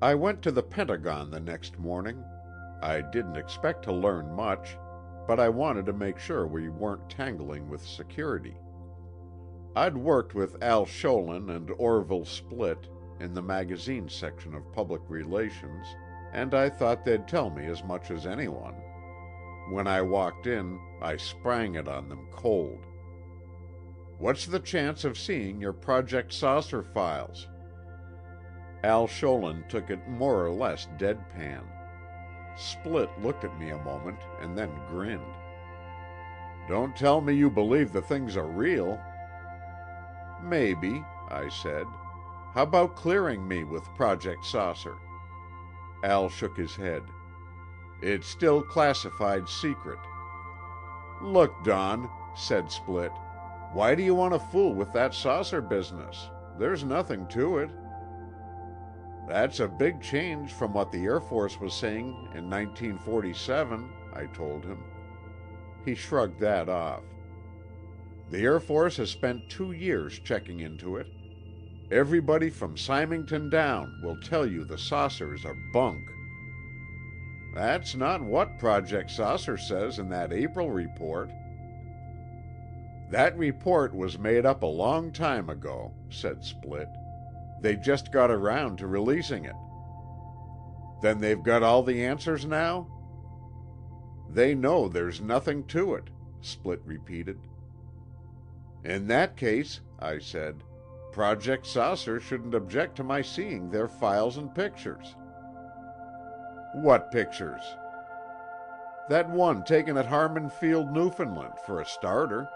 I went to the Pentagon the next morning. I didn't expect to learn much, but I wanted to make sure we weren't tangling with security. I'd worked with Al Sholin and Orville Splitt in the magazine section of public relations, and I thought they'd tell me as much as anyone. When I walked in, I sprang it on them cold. "What's the chance of seeing your Project Saucer files?" Al Sholin took it more or less deadpan. Splitt looked at me a moment and then grinned. "Don't tell me you believe the things are real." "Maybe," I said. "How about clearing me with Project Saucer?" Al shook his head. "It's still classified secret." "Look, Don," said Splitt, "why do you want to fool with that saucer business? There's nothing to it." "That's a big change from what the Air Force was saying in 1947, I told him. He shrugged that off. "The Air Force has spent 2 years checking into it. Everybody from Symington down will tell you the saucers are bunk." "That's not what Project Saucer says in that April report." "That report was made up a long time ago," said Splitt. "They just got around to releasing it." "Then they've got all the answers now?" "They know there's nothing to it," Splitt repeated. "In that case," I said, "Project Saucer shouldn't object to my seeing their files and pictures." "What pictures?" "That one taken at Harmon Field, Newfoundland, for a starter."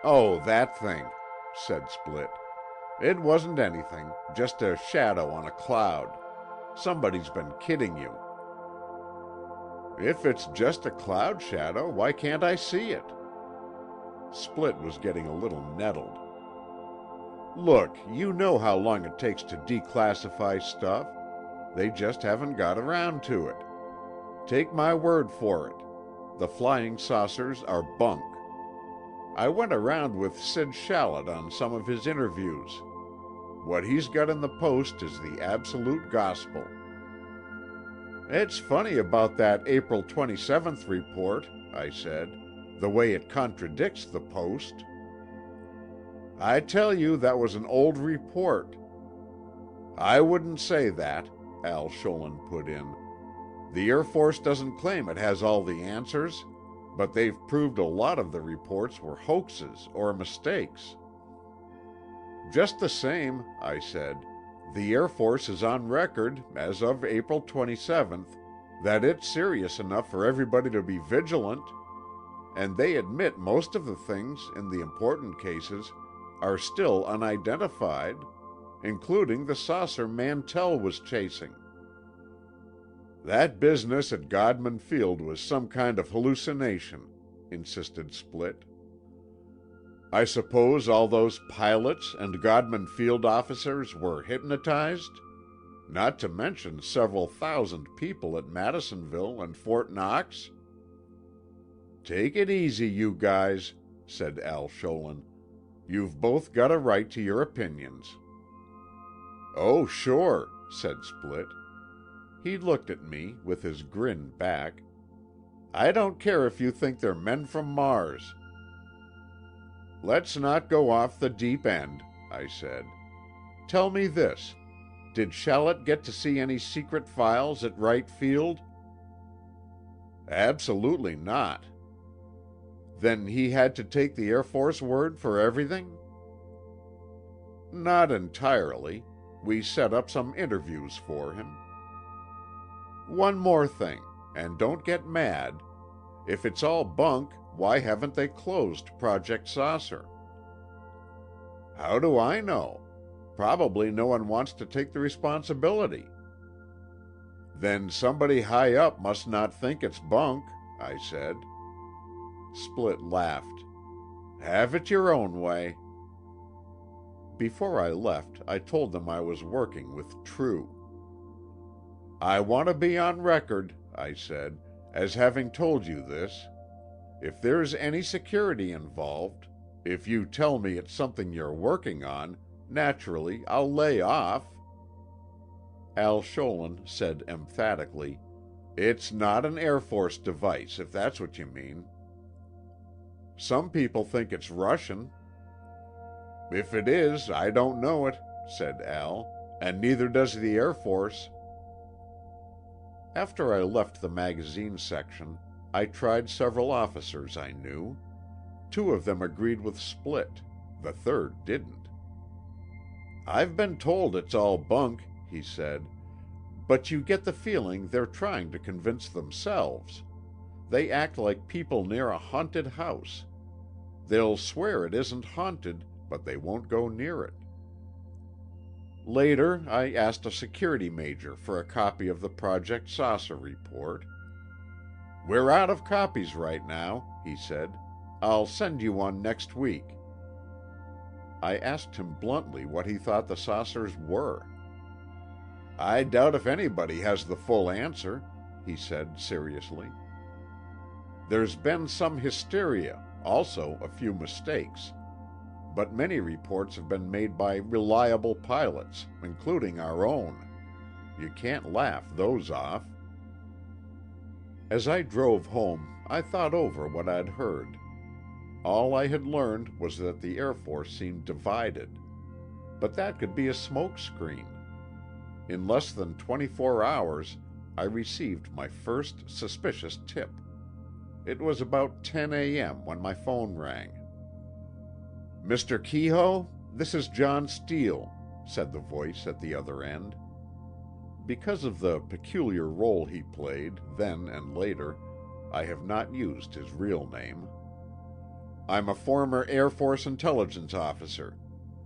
"Oh, that thing," said Splitt. "It wasn't anything, just a shadow on a cloud. Somebody's been kidding you." "If it's just a cloud shadow, why can't I see it?" Splitt was getting a little nettled. "Look, you know how long it takes to declassify stuff. They just haven't got around to it. Take my word for it. The flying saucers are bunk. I went around with Sid Shallot on some of his interviews. What he's got in the Post is the absolute gospel." "It's funny about that April 27th report," I said, "the way it contradicts the Post." "I tell you that was an old report." "I wouldn't say that," Al Sholin put in. "The Air Force doesn't claim it has all the answers, but they've proved a lot of the reports were hoaxes or mistakes." "Just the same," I said, "the Air Force is on record, as of April 27th, that it's serious enough for everybody to be vigilant, and they admit most of the things, in the important cases, are still unidentified, including the saucer Mantell was chasing." "That business at Godman Field was some kind of hallucination," insisted Splitt. "I suppose all those pilots and Godman Field officers were hypnotized? Not to mention several thousand people at Madisonville and Fort Knox?" "Take it easy, you guys," said Al Sholin. "You've both got a right to your opinions." "Oh, sure," said Splitt. He looked at me, with his grin back. "I don't care if you think they're men from Mars." "Let's not go off the deep end," I said. "Tell me this. Did Shallot get to see any secret files at Wright Field?" "Absolutely not." "Then he had to take the Air Force word for everything?" "Not entirely. We set up some interviews for him." "One more thing, and don't get mad. If it's all bunk, why haven't they closed Project Saucer?" "How do I know? Probably no one wants to take the responsibility." "Then somebody high up must not think it's bunk," I said. Splitt laughed. "Have it your own way." Before I left, I told them I was working with True. "I want to be on record," I said, "as having told you this. If there's any security involved, if you tell me it's something you're working on, naturally I'll lay off." Al Sholin said emphatically, "It's not an Air Force device, if that's what you mean." "Some people think it's Russian." "If it is, I don't know it," said Al, "and neither does the Air Force." After I left the magazine section, I tried several officers I knew. Two of them agreed with Split. The third didn't. "I've been told it's all bunk," he said, "but you get the feeling they're trying to convince themselves. They act like people near a haunted house. They'll swear it isn't haunted, but they won't go near it." Later, I asked a security major for a copy of the Project Saucer report. "We're out of copies right now," he said. "I'll send you one next week." I asked him bluntly what he thought the saucers were. "I doubt if anybody has the full answer," he said seriously. "There's been some hysteria, also a few mistakes. But many reports have been made by reliable pilots, including our own. You can't laugh those off." As I drove home, I thought over what I'd heard. All I had learned was that the Air Force seemed divided. But that could be a smokescreen. In less than 24 hours, I received my first suspicious tip. It was about 10 a.m. when my phone rang. "Mr. Keyhoe, this is John Steele," said the voice at the other end. Because of the peculiar role he played, then and later, I have not used his real name. "I'm a former Air Force intelligence officer.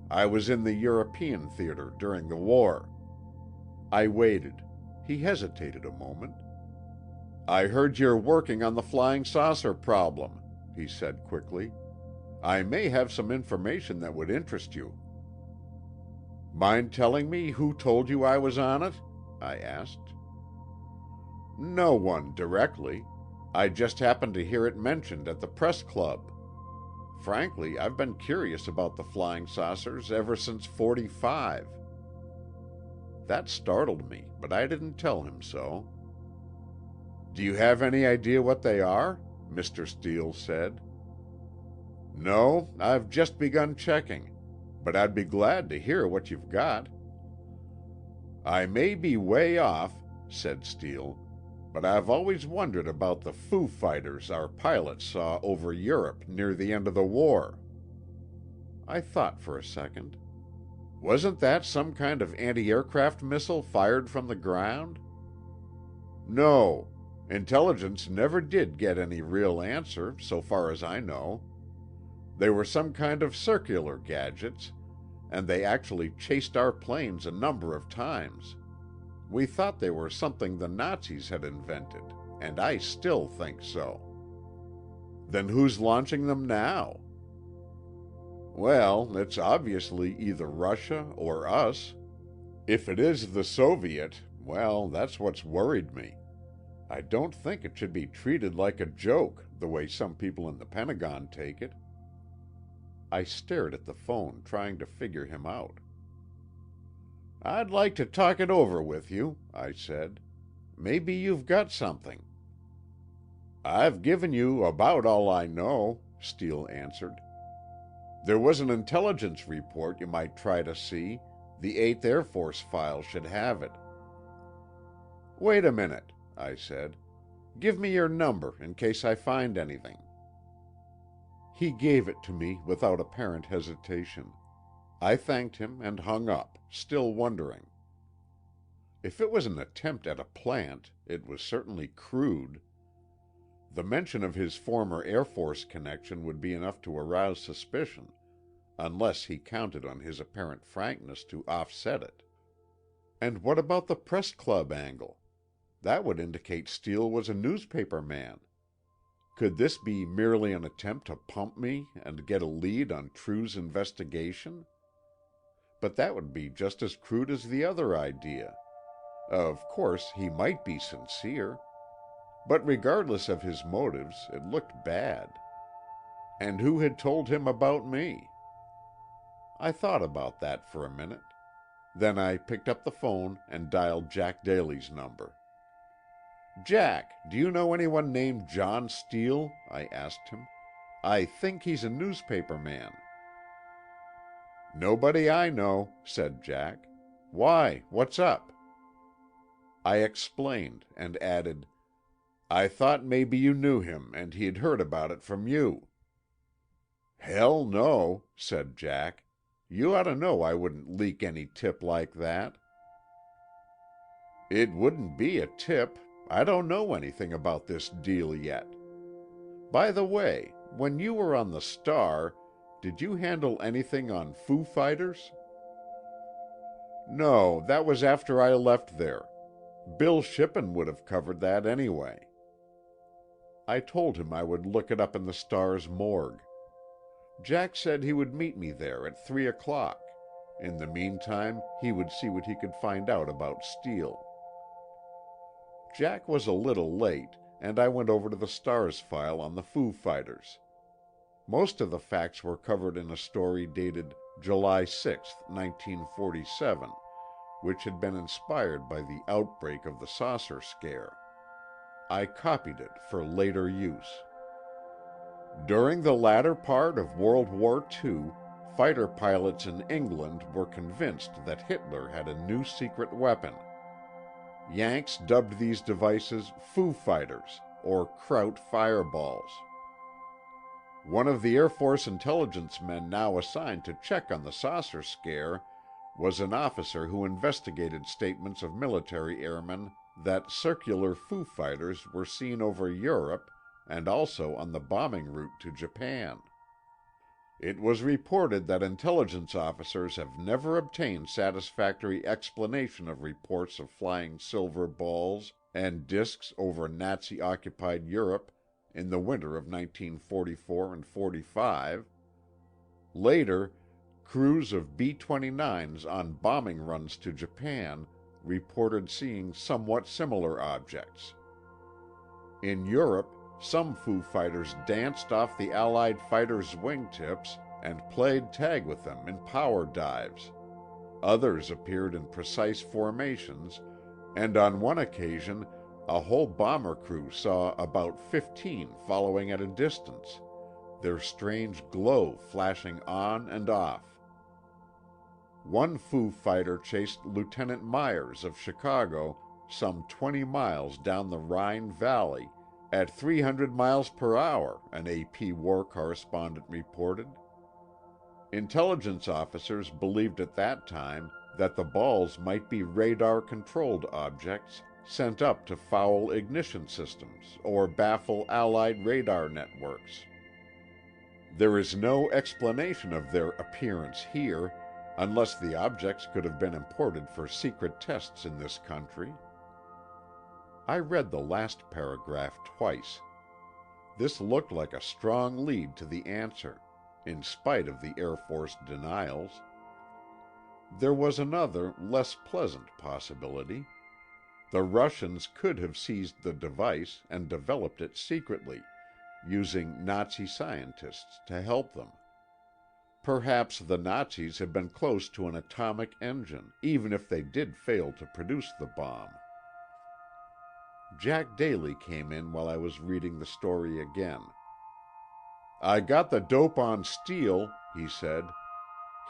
I was in the European theater during the war." I waited. He hesitated a moment. "I heard you're working on the flying saucer problem," he said quickly. "I may have some information that would interest you." "Mind telling me who told you I was on it?" I asked. "No one, directly. I just happened to hear it mentioned at the press club. Frankly, I've been curious about the flying saucers ever since '45. That startled me, but I didn't tell him so. "Do you have any idea what they are?" Mr. Steele said. "No, I've just begun checking, but I'd be glad to hear what you've got." "I may be way off," said Steele, "but I've always wondered about the Foo Fighters our pilots saw over Europe near the end of the war." I thought for a second. "Wasn't that some kind of anti-aircraft missile fired from the ground?" "No. Intelligence never did get any real answer, so far as I know. They were some kind of circular gadgets, and they actually chased our planes a number of times. We thought they were something the Nazis had invented, and I still think so." "Then who's launching them now?" "Well, it's obviously either Russia or us. If it is the Soviet, well, that's what's worried me. I don't think it should be treated like a joke, the way some people in the Pentagon take it." I stared at the phone, trying to figure him out. "I'd like to talk it over with you," I said. "Maybe you've got something." "I've given you about all I know," Steele answered. "There was an intelligence report you might try to see. The 8th Air Force file should have it." "Wait a minute," I said. "Give me your number in case I find anything." He gave it to me without apparent hesitation. I thanked him and hung up, still wondering. If it was an attempt at a plant, it was certainly crude. The mention of his former Air Force connection would be enough to arouse suspicion, unless he counted on his apparent frankness to offset it. And what about the press club angle? That would indicate Steele was a newspaper man. Could this be merely an attempt to pump me and get a lead on True's investigation? But that would be just as crude as the other idea. Of course, he might be sincere. But regardless of his motives, it looked bad. And who had told him about me? I thought about that for a minute. Then I picked up the phone and dialed Jack Daly's number. "Jack, do you know anyone named John Steele?" I asked him. "I think he's a newspaper man." "Nobody I know," said Jack. "Why, what's up?" I explained, and added, "I thought maybe you knew him and he'd heard about it from you." "Hell no," said Jack. "You ought to know I wouldn't leak any tip like that." "It wouldn't be a tip. I don't know anything about this deal yet. By the way, when you were on the Star, did you handle anything on Foo Fighters?" "No, that was after I left there. Bill Shippen would have covered that anyway." I told him I would look it up in the Star's morgue. Jack said he would meet me there at 3 o'clock. In the meantime, he would see what he could find out about Steele. Jack was a little late, and I went over to the Star's file on the Foo Fighters. Most of the facts were covered in a story dated July 6, 1947, which had been inspired by the outbreak of the saucer scare. I copied it for later use. During the latter part of World War II, fighter pilots in England were convinced that Hitler had a new secret weapon. Yanks dubbed these devices Foo Fighters, or Kraut fireballs. One of the Air Force intelligence men now assigned to check on the saucer scare was an officer who investigated statements of military airmen that circular Foo Fighters were seen over Europe and also on the bombing route to Japan. It was reported that intelligence officers have never obtained satisfactory explanation of reports of flying silver balls and discs over Nazi-occupied Europe in the winter of 1944 and 45. Later, crews of B-29s on bombing runs to Japan reported seeing somewhat similar objects. In Europe, some Foo Fighters danced off the Allied fighters' wingtips and played tag with them in power dives. Others appeared in precise formations, and on one occasion, a whole bomber crew saw about 15 following at a distance, their strange glow flashing on and off. One Foo Fighter chased Lieutenant Myers of Chicago some 20 miles down the Rhine Valley at 300 miles per hour, an AP war correspondent reported. Intelligence officers believed at that time that the balls might be radar-controlled objects sent up to foul ignition systems or baffle Allied radar networks. There is no explanation of their appearance here, unless the objects could have been imported for secret tests in this country. I read the last paragraph twice. This looked like a strong lead to the answer, in spite of the Air Force denials. There was another, less pleasant possibility. The Russians could have seized the device and developed it secretly, using Nazi scientists to help them. Perhaps the Nazis had been close to an atomic engine, even if they did fail to produce the bomb. Jack Daly came in while I was reading the story again. "I got the dope on Steele," he said.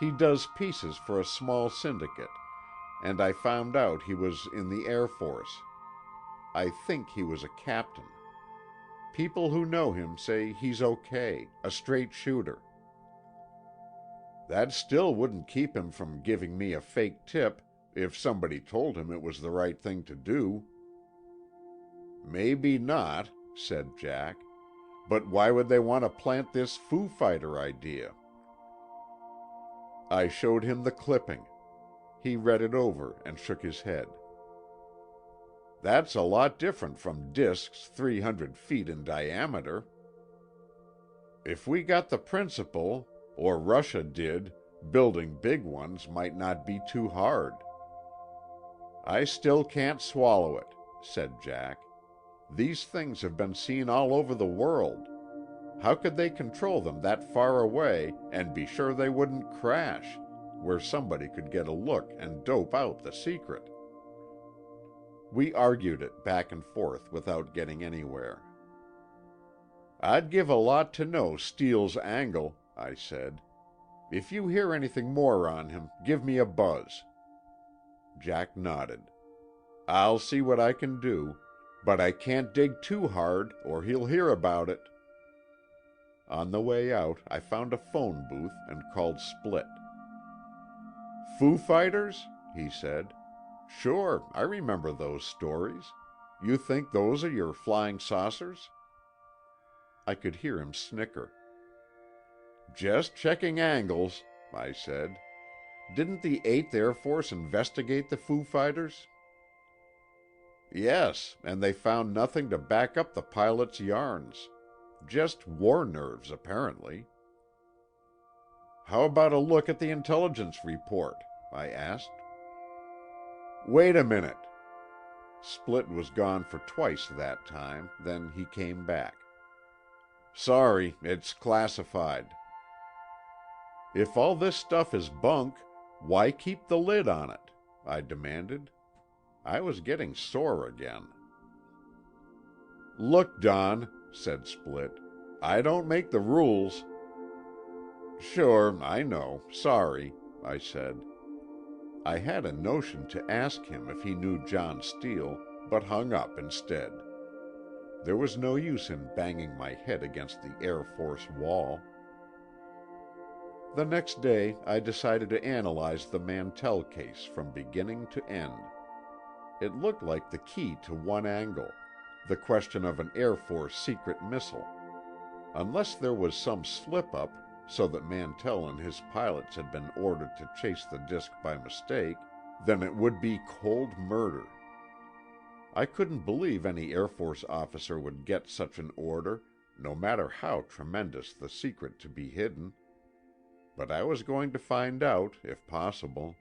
"He does pieces for a small syndicate, and I found out he was in the Air Force. I think he was a captain. People who know him say he's okay, a straight shooter." "That still wouldn't keep him from giving me a fake tip if somebody told him it was the right thing to do." "Maybe not," said Jack. "But why would they want to plant this Foo Fighter idea?" I showed him the clipping. He read it over and shook his head. "That's a lot different from discs 300 feet in diameter. If we got the principle, or Russia did, building big ones might not be too hard." "I still can't swallow it," said Jack. "These things have been seen all over the world. How could they control them that far away and be sure they wouldn't crash? where somebody could get a look and dope out the secret. We argued it back and forth without getting anywhere. "I'd give a lot to know Steele's angle," I said. "If you hear anything more on him, give me a buzz." Jack nodded. "I'll see what I can do, but I can't dig too hard or he'll hear about it." On the way out, I found a phone booth and called Split. "Foo Fighters?" he said. "Sure, I remember those stories. You think those are your flying saucers?" I could hear him snicker. "Just checking angles," I said. "Didn't the 8th Air Force investigate the Foo Fighters?" "Yes, and they found nothing to back up the pilot's yarns. Just war nerves, apparently." "How about a look at the intelligence report?" I asked. "Wait a minute." Split was gone for twice that time, then he came back. "Sorry, it's classified." "If all this stuff is bunk, why keep the lid on it?" I demanded. I was getting sore again. "Look, Don," said Split, "I don't make the rules." "Sure, I know. Sorry," I said. I had a notion to ask him if he knew John Steele, but hung up instead. There was no use in banging my head against the Air Force wall. The next day I decided to analyze the Mantell case from beginning to end. It looked like the key to one angle, the question of an Air Force secret missile. Unless there was some slip-up, so that Mantell and his pilots had been ordered to chase the disc by mistake, then it would be cold murder. I couldn't believe any Air Force officer would get such an order, no matter how tremendous the secret to be hidden. But I was going to find out, if possible.